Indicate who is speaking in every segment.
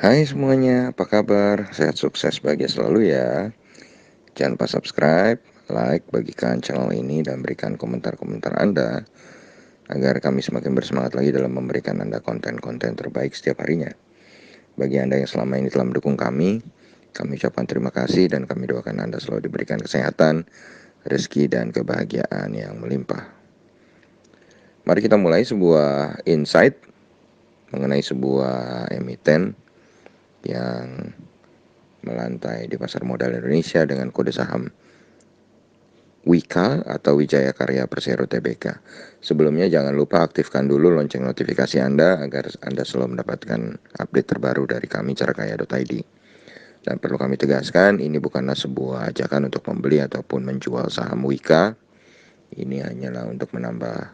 Speaker 1: Hai semuanya, apa kabar? Sehat sukses bahagia selalu ya. Jangan lupa subscribe, like, bagikan channel ini dan berikan komentar-komentar Anda agar kami semakin bersemangat lagi dalam memberikan Anda konten-konten terbaik setiap harinya. Bagi Anda yang selama ini telah mendukung kami ucapkan terima kasih dan kami doakan Anda selalu diberikan kesehatan, rezeki dan kebahagiaan yang melimpah. Mari kita mulai sebuah insight mengenai sebuah emiten yang melantai di pasar modal Indonesia dengan kode saham Wika atau Wijaya Karya Persero Tbk. Sebelumnya jangan lupa aktifkan dulu lonceng notifikasi Anda agar Anda selalu mendapatkan update terbaru dari kami carakaya.id. Dan perlu kami tegaskan, ini bukanlah sebuah ajakan untuk membeli ataupun menjual saham Wika. Ini hanyalah untuk menambah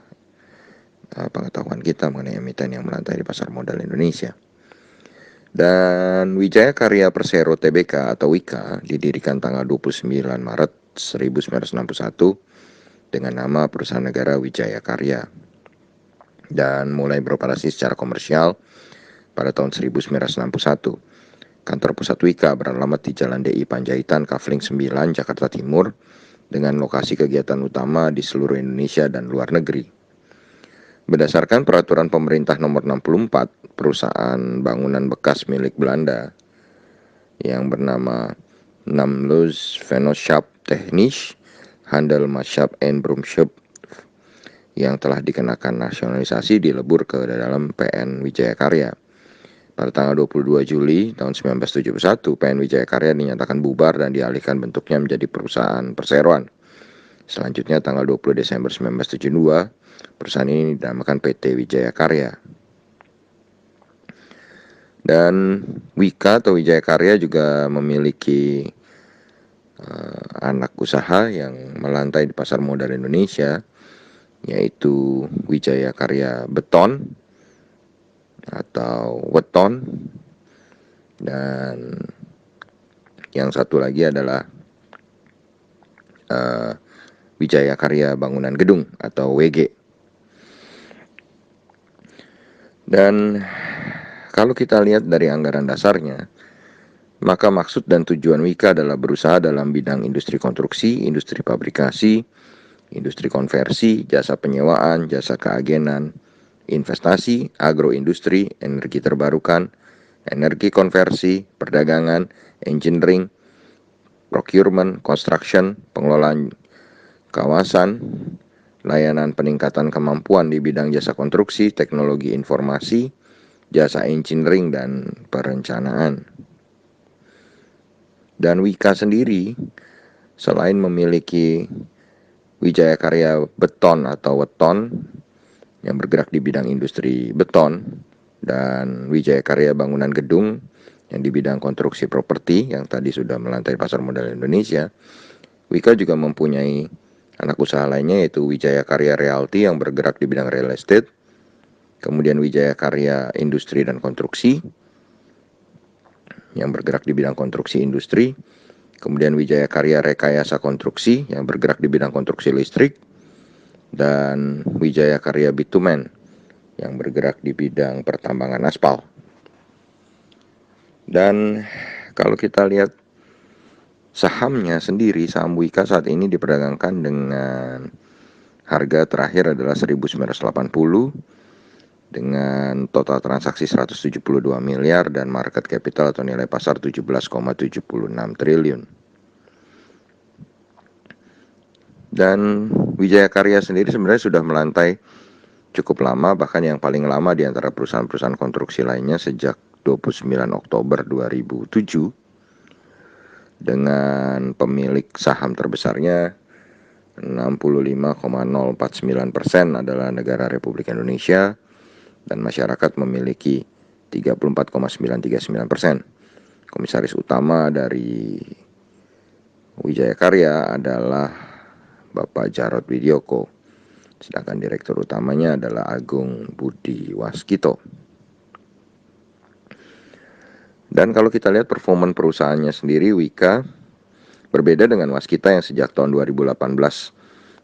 Speaker 1: pengetahuan kita mengenai emiten yang melantai di pasar modal Indonesia. Dan Wijaya Karya Persero Tbk atau Wika didirikan tanggal 29 Maret 1961 dengan nama perusahaan negara Wijaya Karya dan mulai beroperasi secara komersial pada tahun 1961. Kantor pusat Wika beralamat di Jalan DI Panjaitan, Kafling 9, Jakarta Timur dengan lokasi kegiatan utama di seluruh Indonesia dan luar negeri. Berdasarkan peraturan pemerintah nomor 64, perusahaan bangunan bekas milik Belanda yang bernama Namluis Vennootschap Technisch Handelsmaatschap en Beroepsgroep yang telah dikenakan nasionalisasi dilebur ke dalam PN Wijaya Karya. Pada tanggal 22 Juli tahun 1971, PN Wijaya Karya dinyatakan bubar dan dialihkan bentuknya menjadi perusahaan perseroan. Selanjutnya tanggal 20 Desember 1972, perusahaan ini dinamakan PT Wijaya Karya. Dan Wika atau Wijaya Karya juga memiliki anak usaha yang melantai di pasar modal Indonesia, yaitu Wijaya Karya Beton atau Weton, dan yang satu lagi adalah Wijaya Karya Bangunan Gedung atau WG. Dan kalau kita lihat dari anggaran dasarnya, maka maksud dan tujuan Wika adalah berusaha dalam bidang industri konstruksi, industri fabrikasi, industri konversi, jasa penyewaan, jasa keagenan, investasi, agroindustri, energi terbarukan, energi konversi, perdagangan, engineering, procurement, construction, pengelolaan kawasan, layanan peningkatan kemampuan di bidang jasa konstruksi, teknologi informasi, jasa engineering, dan perencanaan. Dan Wika sendiri, selain memiliki Wijaya Karya Beton atau Weton yang bergerak di bidang industri beton, dan Wijaya Karya Bangunan Gedung yang di bidang konstruksi properti yang tadi sudah melantai pasar modal Indonesia, Wika juga mempunyai anak usaha lainnya yaitu Wijaya Karya Realty yang bergerak di bidang real estate, kemudian Wijaya Karya Industri dan Konstruksi yang bergerak di bidang konstruksi industri, kemudian Wijaya Karya Rekayasa Konstruksi yang bergerak di bidang konstruksi listrik, dan Wijaya Karya Bitumen yang bergerak di bidang pertambangan aspal. Dan kalau kita lihat sahamnya sendiri, saham Wika saat ini diperdagangkan dengan harga terakhir adalah 1980 dengan total transaksi 172 miliar dan market capital atau nilai pasar 17,76 triliun. Dan Wijaya Karya sendiri sebenarnya sudah melantai cukup lama, bahkan yang paling lama di antara perusahaan-perusahaan konstruksi lainnya sejak 29 Oktober 2007 dengan pemilik saham terbesarnya 65,049% adalah negara Republik Indonesia dan masyarakat memiliki 34,939%. Komisaris utama dari Wijaya Karya adalah Bapak Jarod Widyoko, sedangkan direktur utamanya adalah Agung Budi Waskito. Dan kalau kita lihat performa perusahaannya sendiri, Wika berbeda dengan Waskita yang sejak tahun 2018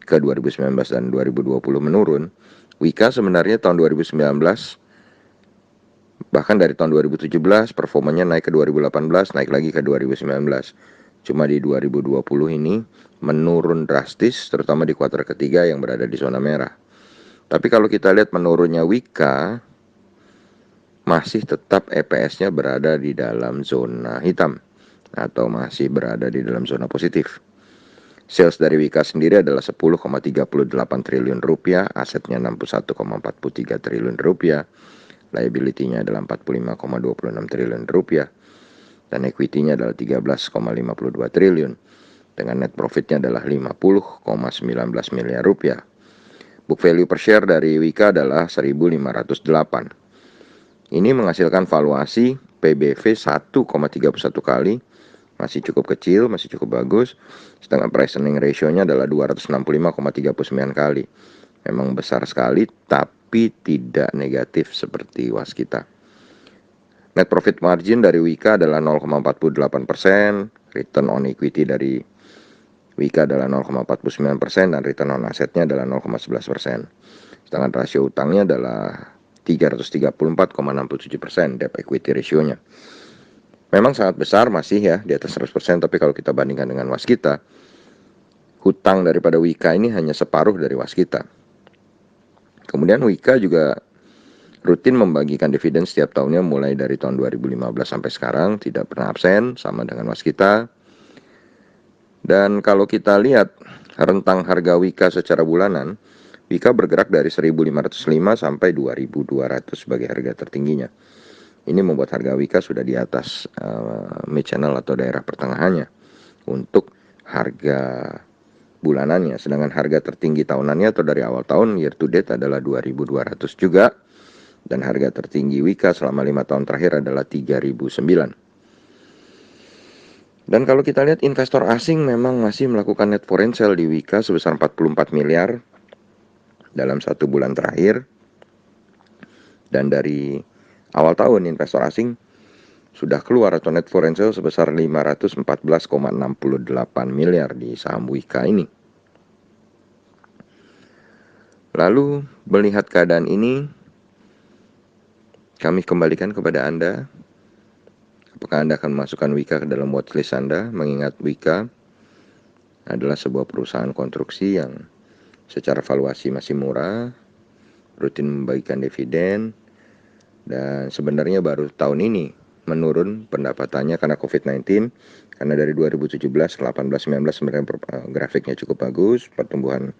Speaker 1: ke 2019 dan 2020 menurun. Wika sebenarnya tahun 2019 Bahkan dari tahun 2017 performanya naik ke 2018, naik lagi ke 2019. Cuma di 2020 ini menurun drastis, terutama di kuartal ketiga yang berada di zona merah. Tapi kalau kita lihat menurunnya Wika, masih tetap EPS-nya berada di dalam zona hitam atau masih berada di dalam zona positif. Sales dari Wika sendiri adalah 10,38 triliun rupiah, asetnya 61,43 triliun rupiah, liability-nya adalah 45,26 triliun rupiah, dan equity-nya adalah 13,52 triliun, dengan net profit-nya adalah 50,19 miliar rupiah. Book value per share dari Wika adalah 1.508. Ini menghasilkan valuasi PBV 1,31 kali, masih cukup kecil, masih cukup bagus. Sedangkan price earning ratio-nya adalah 265,39 kali. Memang besar sekali, tapi tidak negatif seperti Waskita. Net profit margin dari Wika adalah 0,48%, return on equity dari Wika adalah 0,49%, dan return on asetnya adalah 0,11%. Sedangkan rasio utangnya adalah 334,67%, debt equity ratio-nya. Memang sangat besar masih ya, di atas 100%, tapi kalau kita bandingkan dengan Waskita, hutang daripada Wika ini hanya separuh dari Waskita. Kemudian Wika juga rutin membagikan dividen setiap tahunnya mulai dari tahun 2015 sampai sekarang, tidak pernah absen, sama dengan Waskita. Dan kalau kita lihat rentang harga Wika secara bulanan, Wika bergerak dari 1.505 sampai 2.200 sebagai harga tertingginya. Ini membuat harga Wika sudah di atas mid channel atau daerah pertengahannya untuk harga bulanannya. Sedangkan harga tertinggi tahunannya atau dari awal tahun year to date adalah 2.200 juga. Dan harga tertinggi Wika selama 5 tahun terakhir adalah 3.009. Dan kalau kita lihat investor asing memang masih melakukan net foreign sale di Wika sebesar 44 miliar dalam 1 bulan terakhir. Dan dari awal tahun investor asing sudah keluar atau net foreign sale sebesar 514,68 miliar di saham Wika ini. Lalu melihat keadaan ini, kami kembalikan kepada Anda, apakah Anda akan memasukkan Wika ke dalam watchlist Anda, mengingat Wika adalah sebuah perusahaan konstruksi yang secara valuasi masih murah, rutin membagikan dividen, dan sebenarnya baru tahun ini menurun pendapatannya karena COVID-19. Karena dari 2017, 18, 19 sebenarnya grafiknya cukup bagus, pertumbuhan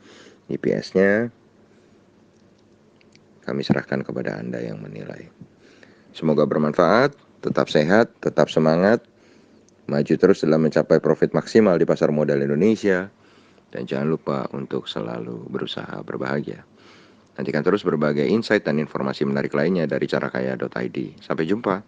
Speaker 1: EPS-nya. Kami serahkan kepada Anda yang menilai. Semoga bermanfaat, tetap sehat, tetap semangat, maju terus dalam mencapai profit maksimal di pasar modal Indonesia, dan jangan lupa untuk selalu berusaha berbahagia. Nantikan terus berbagai insight dan informasi menarik lainnya dari carakaya.id. Sampai jumpa.